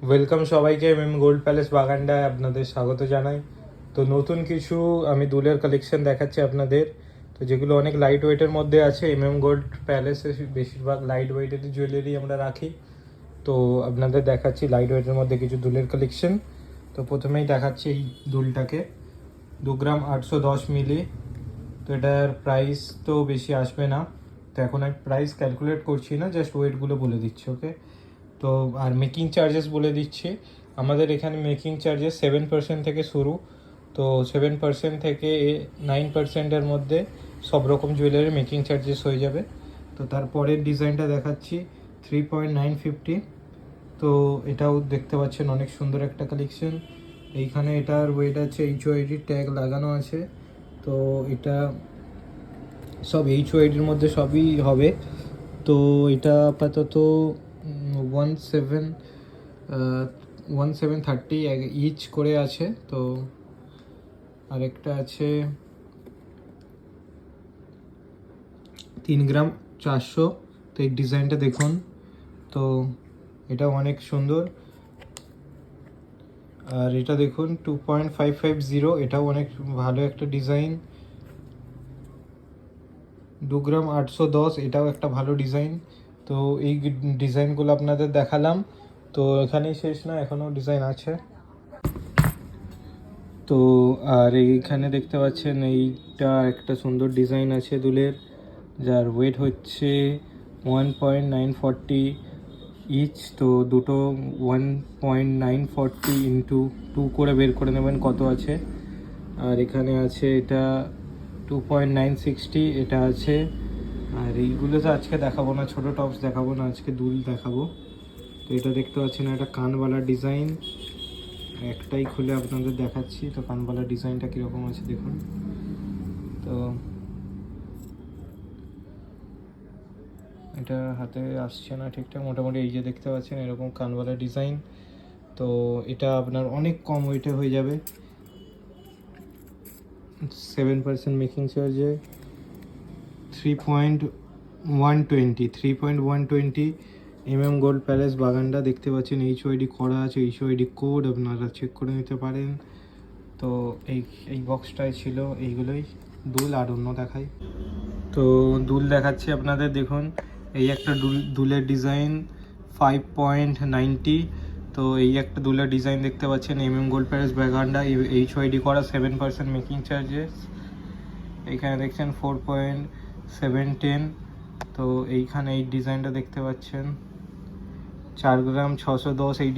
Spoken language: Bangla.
ওয়েলকাম সবাইকে গোল্ড প্যালেস বাগানটায় আপনাদের স্বাগত জানাই। তো নতুন কিছু আমি দুলের কালেকশন দেখাচ্ছি আপনাদের, তো যেগুলো অনেক লাইট ওয়েটের মধ্যে আছে। গোল্ড প্যালেসে বেশিরভাগ লাইট ওয়েটের জুয়েলারি আমরা রাখি, তো আপনাদের দেখাচ্ছি লাইট ওয়েটের মধ্যে কিছু দুলের কালেকশন। তো প্রথমেই দেখাচ্ছি এই দুলটাকে, 2 গ্রাম 810 মিলি। তো এটার প্রাইস তো বেশি আসবে না, তো এখন আমি প্রাইস ক্যালকুলেট করছি না, জাস্ট ওয়েটগুলো বলে দিচ্ছি, ওকে। তো আর মেকিং চার্জেস বলে দিচ্ছি, আমাদের এখানে মেকিং চার্জেস 7% থেকে শুরু। তো 7% থেকে 9%-এর মধ্যে সব রকম জুয়েলারি মেকিং চার্জেস হয়ে যাবে। তো তারপরের ডিজাইনটা দেখাচ্ছি 3.950। তো এটাও দেখতে পাচ্ছেন অনেক সুন্দর একটা কালেকশন। এইখানে এটার ওয়েট আছে, HOID ট্যাগ লাগানো আছে। তো এটা সব HOIDর মধ্যে সবই হবে। তো এটা আপাতত 1730 ইচ করে আছে। তো আরেকটা আছে 3 গ্রাম 400। তো এই ডিজাইনটা দেখুন, তো এটা অনেক সুন্দর। আর এটা দেখুন 2.550, এটাও অনেক ভালো একটা ডিজাইন। 2 গ্রাম 810, এটাও একটা ভালো ডিজাইন। তো এই ডিজাইনগুলো আপনাদের দেখালাম, তো এখানেই শেষ না, এখনও ডিজাইন আছে। তো আর এইখানে দেখতে পাচ্ছেন এইটা একটা সুন্দর ডিজাইন আছে দুলের, যার ওয়েট হচ্ছে 1.940 ইচ। তো দুটো 1.940 ইন্টু 2 করে বের করে নেবেন কত আছে। আর এখানে আছে এটা 2.960, এটা আছে। আর এইগুলো তো আজকে দেখাবো না, ছোটো টপস দেখাবো না, আজকে দুল দেখাবো। তো এটা দেখতে পাচ্ছেন একটা কানওয়ালা ডিজাইন, একটাই খুলে আপনাদের দেখাচ্ছি। তো কানওয়ালা ডিজাইনটা কীরকম আছে দেখুন। তো এটা হাতে আসছে না ঠিকঠাক, মোটামুটি এই যে দেখতে পাচ্ছেন এরকম কানওয়ালা ডিজাইন। তো এটা আপনার অনেক কম ওয়েটে হয়ে যাবে, 7% মেকিং চার্জে 3.120 গোল্ড প্যালেস বাগানটা দেখতে পাচ্ছেন। HOID করা আছে, HOID কোড আপনারা চেক করে নিতে পারেন। তো এই বক্সটায় ছিল এইগুলোই দুল, আর অন্য দেখাই। তো দুল দেখাচ্ছি আপনাদের, দেখুন এই একটা দুলের ডিজাইন 5.90। তো এই একটা দুলের ডিজাইন দেখতে পাচ্ছেন, গোল্ড প্যালেস বাগানটা, HOID করা, 7% মেকিং চার্জেস। এইখানে দেখছেন 4.710। তো এইখানে এই ডিজাইনটা দেখতে পাচ্ছেন 4 গ্রাম 610, এই